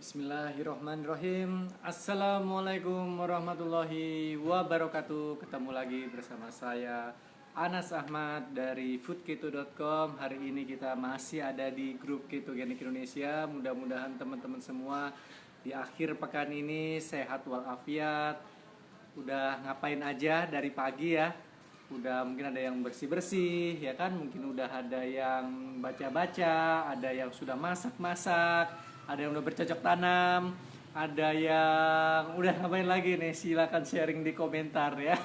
Bismillahirrahmanirrahim. Assalamualaikum warahmatullahi wabarakatuh. Ketemu lagi bersama saya Anas Ahmad dari foodketo.com. Hari ini kita masih ada di grup Ketogenik Indonesia. Mudah-mudahan teman-teman semua di akhir pekan ini sehat walafiat. Udah ngapain aja dari pagi ya? Udah mungkin ada yang bersih-bersih ya kan, mungkin udah ada yang baca-baca, ada yang sudah masak-masak, ada yang udah bercocok tanam, ada yang udah ngapain lagi nih, silakan sharing di komentar ya.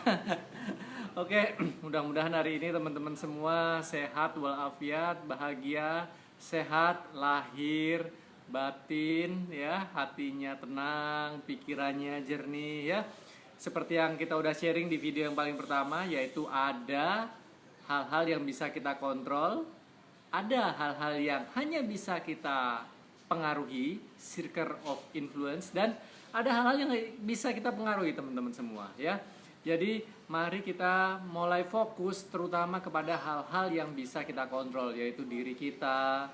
Oke, mudah-mudahan hari ini teman-teman semua sehat walafiat, bahagia, sehat lahir, batin ya, hatinya tenang, pikirannya jernih ya. Seperti yang kita udah sharing di video yang paling pertama, yaitu ada hal-hal yang bisa kita kontrol, ada hal-hal yang hanya bisa kita pengaruhi, circle of influence, dan ada hal-hal yang bisa kita pengaruhi teman-teman semua ya. Jadi mari kita mulai fokus terutama kepada hal-hal yang bisa kita kontrol, yaitu diri kita,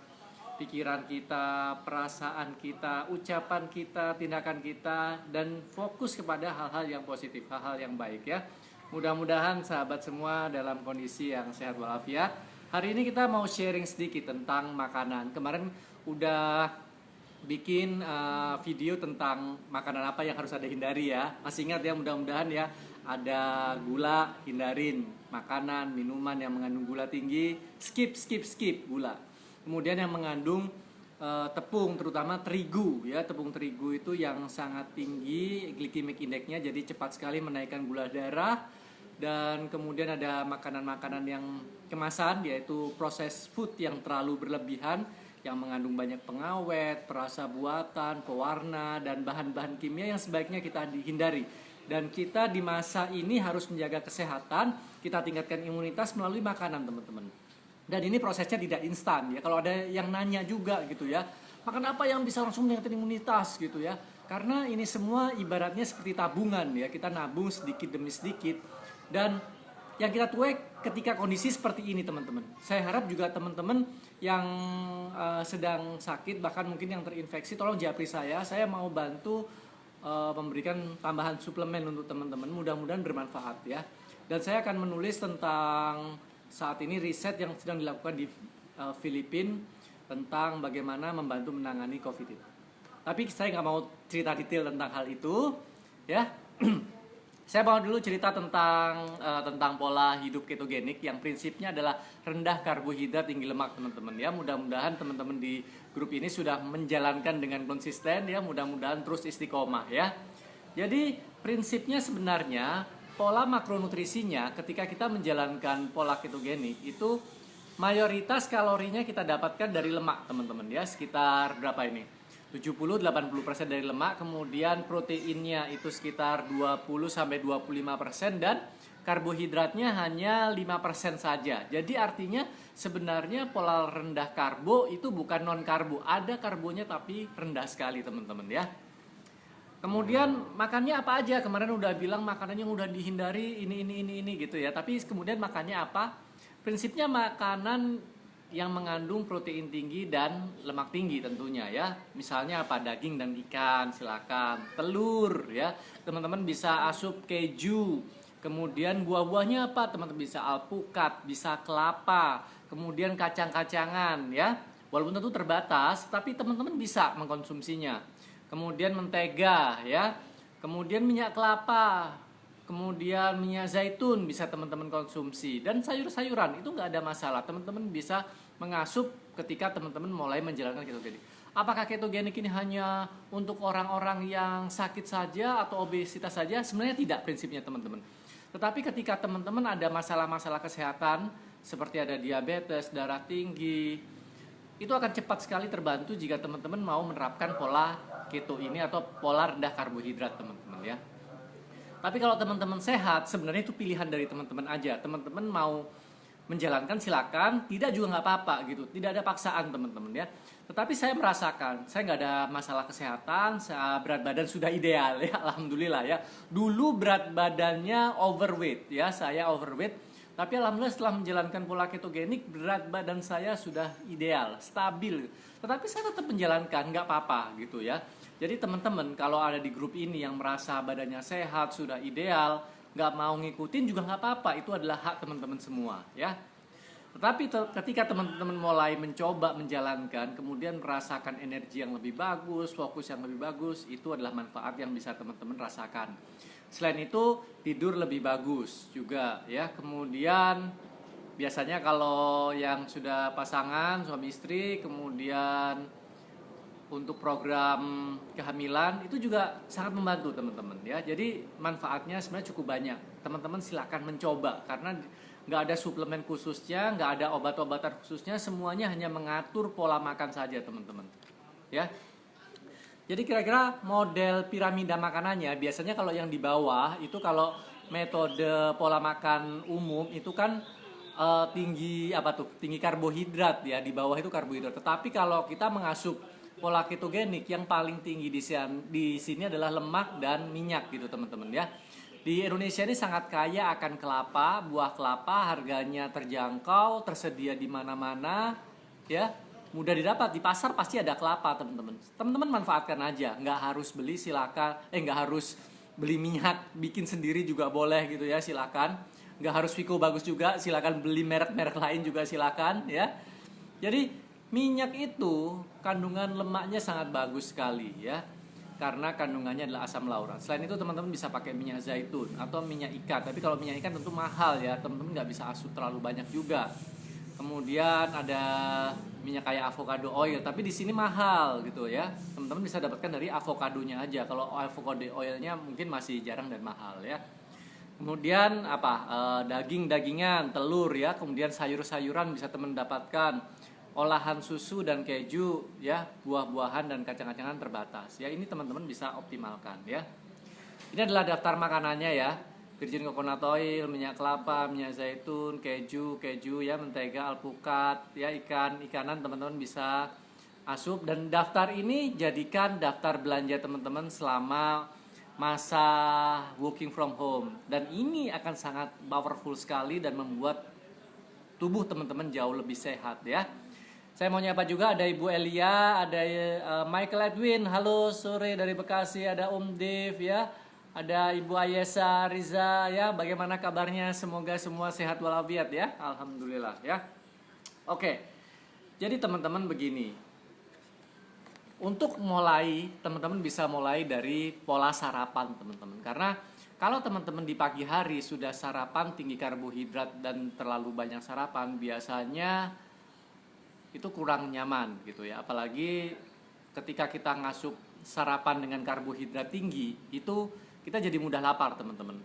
pikiran kita, perasaan kita, ucapan kita, tindakan kita, dan fokus kepada hal-hal yang positif, hal-hal yang baik ya. Mudah-mudahan sahabat semua dalam kondisi yang sehat walafiat. Hari ini kita mau sharing sedikit tentang makanan. Kemarin udah bikin video tentang makanan apa yang harus ada hindari ya. Masih ingat ya, mudah-mudahan ya. Ada gula, hindarin. Makanan, minuman yang mengandung gula tinggi, skip gula. Kemudian yang mengandung tepung, terutama terigu ya. Tepung terigu itu yang sangat tinggi glycemic indexnya, jadi cepat sekali menaikkan gula darah. Dan kemudian ada makanan-makanan yang kemasan, yaitu processed food yang terlalu berlebihan, yang mengandung banyak pengawet, perasa buatan, pewarna, dan bahan-bahan kimia yang sebaiknya kita hindari. Dan kita di masa ini harus menjaga kesehatan, kita tingkatkan imunitas melalui makanan teman-teman. Dan ini prosesnya tidak instan ya. Kalau ada yang nanya juga gitu ya, makan apa yang bisa langsung meningkatkan imunitas gitu ya. Karena ini semua ibaratnya seperti tabungan ya. Kita nabung sedikit demi sedikit. Dan yang kita tuai ketika kondisi seperti ini teman-teman. Saya harap juga teman-teman yang sedang sakit, bahkan mungkin yang terinfeksi, tolong japri saya. Saya mau bantu memberikan tambahan suplemen untuk teman-teman. Mudah-mudahan bermanfaat ya. Dan saya akan menulis tentang saat ini riset yang sedang dilakukan di Filipina tentang bagaimana membantu menangani COVID itu. Tapi saya nggak mau cerita detail tentang hal itu, ya. Saya mau dulu cerita tentang pola hidup ketogenik yang prinsipnya adalah rendah karbohidrat, tinggi lemak teman-teman ya. Mudah-mudahan teman-teman di grup ini sudah menjalankan dengan konsisten ya. Mudah-mudahan terus istiqomah ya. Jadi prinsipnya sebenarnya pola makronutrisinya ketika kita menjalankan pola ketogenik itu mayoritas kalorinya kita dapatkan dari lemak teman-teman ya, sekitar berapa ini? 70-80% dari lemak, kemudian proteinnya itu sekitar 20-25% dan karbohidratnya hanya 5% saja. Jadi artinya sebenarnya pola rendah karbo itu bukan non karbo, ada karbonya tapi rendah sekali teman-teman ya. Kemudian makannya apa aja? Kemarin udah bilang makanan yang udah dihindari ini gitu ya. Tapi kemudian makannya apa? Prinsipnya makanan yang mengandung protein tinggi dan lemak tinggi tentunya ya. Misalnya apa? Daging dan ikan, silakan. Telur ya. Teman-teman bisa asup keju. Kemudian buah-buahnya apa? Teman-teman bisa alpukat, bisa kelapa, kemudian kacang-kacangan ya. Walaupun tentu terbatas, tapi teman-teman bisa mengkonsumsinya. Kemudian mentega ya, kemudian minyak kelapa, kemudian minyak zaitun bisa teman-teman konsumsi, dan sayur-sayuran itu nggak ada masalah, teman-teman bisa mengasup ketika teman-teman mulai menjalankan ketogenik. Apakah ketogenik ini hanya untuk orang-orang yang sakit saja atau obesitas saja? Sebenarnya tidak prinsipnya teman-teman. Tetapi ketika teman-teman ada masalah-masalah kesehatan seperti ada diabetes, darah tinggi, itu akan cepat sekali terbantu jika teman-teman mau menerapkan pola keto ini atau pola rendah karbohidrat teman-teman ya. Tapi kalau teman-teman sehat, sebenarnya itu pilihan dari teman-teman aja. Teman-teman mau menjalankan silakan, tidak juga nggak apa-apa gitu. Tidak ada paksaan teman-teman ya. Tetapi saya merasakan, saya nggak ada masalah kesehatan, berat badan sudah ideal ya, alhamdulillah ya. Dulu berat badannya overweight ya, saya overweight Tapi alhamdulillah setelah menjalankan pola ketogenik, berat badan saya sudah ideal, stabil. Tetapi saya tetap menjalankan, nggak apa-apa gitu ya. Jadi teman-teman kalau ada di grup ini yang merasa badannya sehat, sudah ideal, nggak mau ngikutin juga nggak apa-apa. Itu adalah hak teman-teman semua ya. Tetapi ketika teman-teman mulai mencoba menjalankan, kemudian merasakan energi yang lebih bagus, fokus yang lebih bagus, itu adalah manfaat yang bisa teman-teman rasakan. Selain itu, tidur lebih bagus juga ya. Kemudian biasanya kalau yang sudah pasangan, suami istri, kemudian untuk program kehamilan itu juga sangat membantu teman-teman ya. Jadi manfaatnya sebenarnya cukup banyak. Teman-teman silakan mencoba karena nggak ada suplemen khususnya, nggak ada obat-obatan khususnya, semuanya hanya mengatur pola makan saja teman-teman ya. Jadi kira-kira model piramida makanannya biasanya kalau yang di bawah itu kalau metode pola makan umum itu kan tinggi tinggi karbohidrat ya, di bawah itu karbohidrat. Tetapi kalau kita mengasup pola ketogenik yang paling tinggi di sini adalah lemak dan minyak gitu teman-teman ya. Di Indonesia ini sangat kaya akan kelapa, buah kelapa, harganya terjangkau, tersedia di mana-mana, ya, mudah didapat. Di pasar pasti ada kelapa, teman-teman. Teman-teman manfaatkan aja, nggak harus beli silakan, nggak harus beli minyak, bikin sendiri juga boleh gitu ya, silakan. Nggak harus Vico bagus juga, silakan beli merek-merek lain juga silakan, ya. Jadi minyak itu kandungan lemaknya sangat bagus sekali, ya. Karena kandungannya adalah asam laurat. Selain itu teman-teman bisa pakai minyak zaitun atau minyak ikan. Tapi kalau minyak ikan tentu mahal ya, teman-teman nggak bisa asup terlalu banyak juga. Kemudian ada minyak kayak avocado oil, tapi di sini mahal gitu ya. Teman-teman bisa dapatkan dari avokadonya aja. Kalau avocado oilnya mungkin masih jarang dan mahal ya. Kemudian daging-dagingan, telur ya. Kemudian sayur-sayuran bisa teman dapatkan. Olahan susu dan keju ya, buah-buahan dan kacang-kacangan terbatas ya, ini teman-teman bisa optimalkan ya. Ini adalah daftar makanannya ya: virgin coconut oil, minyak kelapa, minyak zaitun, keju ya, mentega, alpukat ya, ikanan teman-teman bisa asup. Dan daftar ini jadikan daftar belanja teman-teman selama masa working from home, dan ini akan sangat powerful sekali dan membuat tubuh teman-teman jauh lebih sehat ya. Saya mau nyapa juga, ada Ibu Elia, ada Michael Edwin, halo sore dari Bekasi, ada Om Dev ya, ada Ibu Ayesa Riza ya, bagaimana kabarnya? Semoga semua sehat walafiat ya, alhamdulillah ya. Oke, jadi teman-teman begini, untuk mulai, teman-teman bisa mulai dari pola sarapan teman-teman, karena kalau teman-teman di pagi hari sudah sarapan tinggi karbohidrat dan terlalu banyak sarapan, biasanya itu kurang nyaman gitu ya. Apalagi ketika kita ngasup sarapan dengan karbohidrat tinggi, itu kita jadi mudah lapar teman-teman.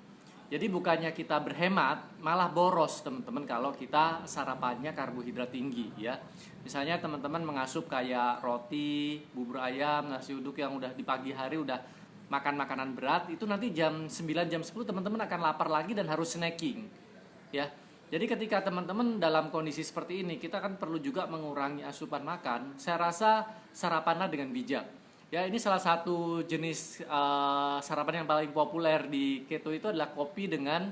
Jadi bukannya kita berhemat, malah boros teman-teman kalau kita sarapannya karbohidrat tinggi ya. Misalnya teman-teman mengasup kayak roti, bubur ayam, nasi uduk yang udah di pagi hari udah makan makanan berat, itu nanti jam 9, jam 10 teman-teman akan lapar lagi dan harus snacking ya. Jadi ketika teman-teman dalam kondisi seperti ini, kita kan perlu juga mengurangi asupan makan. Saya rasa sarapanlah dengan bijak. Ya, ini salah satu jenis sarapan yang paling populer di keto itu adalah kopi dengan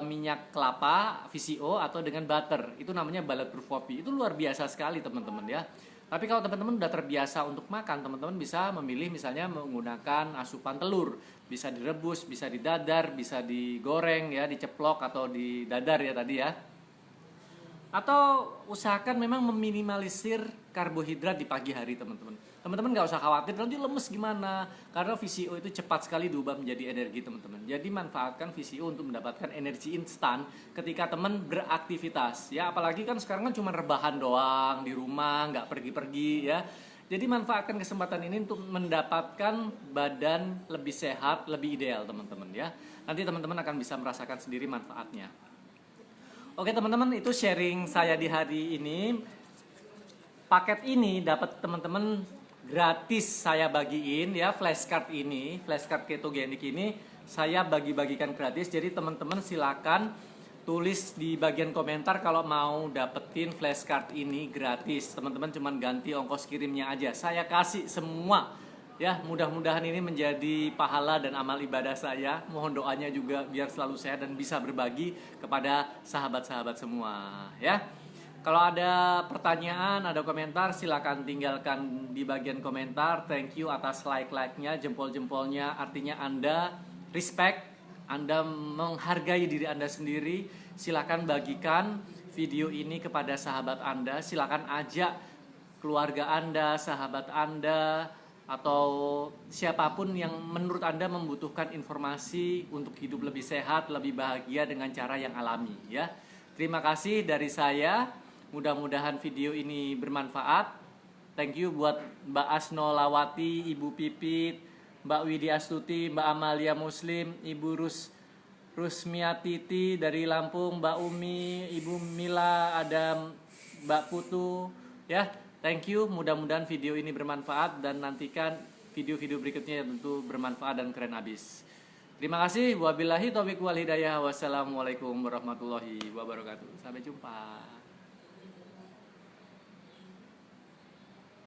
minyak kelapa, VCO, atau dengan butter. Itu namanya bulletproof coffee. Itu luar biasa sekali teman-teman ya. Tapi kalau teman-teman udah terbiasa untuk makan, teman-teman bisa memilih misalnya menggunakan asupan telur. Bisa direbus, bisa didadar, bisa digoreng ya, diceplok atau didadar ya tadi ya. Atau usahakan memang meminimalisir karbohidrat di pagi hari teman-teman. Teman-teman nggak usah khawatir nanti lemes gimana, karena VCO itu cepat sekali diubah menjadi energi teman-teman. Jadi manfaatkan VCO untuk mendapatkan energi instan ketika teman beraktivitas ya. Apalagi kan sekarang kan cuma rebahan doang di rumah, nggak pergi-pergi ya. Jadi manfaatkan kesempatan ini untuk mendapatkan badan lebih sehat, lebih ideal teman-teman ya. Nanti teman-teman akan bisa merasakan sendiri manfaatnya. Oke teman-teman, itu sharing saya di hari ini. Paket ini dapat teman-teman gratis saya bagiin ya, flashcard ini, flashcard ketogenik ini saya bagi-bagikan gratis. Jadi teman-teman silakan tulis di bagian komentar kalau mau dapetin flashcard ini gratis. Teman-teman cuman ganti ongkos kirimnya aja. Saya kasih semua Ya, mudah-mudahan ini menjadi pahala dan amal ibadah saya. Mohon doanya juga biar selalu sehat dan bisa berbagi kepada sahabat-sahabat semua, ya. Kalau ada pertanyaan, ada komentar, silakan tinggalkan di bagian komentar. Thank you atas like-like-nya, jempol-jempolnya. Artinya Anda respect, Anda menghargai diri Anda sendiri. Silakan bagikan video ini kepada sahabat Anda. Silakan ajak keluarga Anda, sahabat Anda, atau siapapun yang menurut Anda membutuhkan informasi untuk hidup lebih sehat, lebih bahagia dengan cara yang alami, ya. Terima kasih dari saya. Mudah-mudahan video ini bermanfaat. Thank you buat Mbak Asno Lawati, Ibu Pipit, Mbak Widya Astuti, Mbak Amalia Muslim, Ibu Rusmiatiti dari Lampung, Mbak Umi, Ibu Mila, ada Mbak Putu, ya. Thank you, mudah-mudahan video ini bermanfaat dan nantikan video-video berikutnya yang tentu bermanfaat dan keren abis. Terima kasih. Wabillahi taufiq wal hidayah. Wassalamualaikum warahmatullahi wabarakatuh. Sampai jumpa.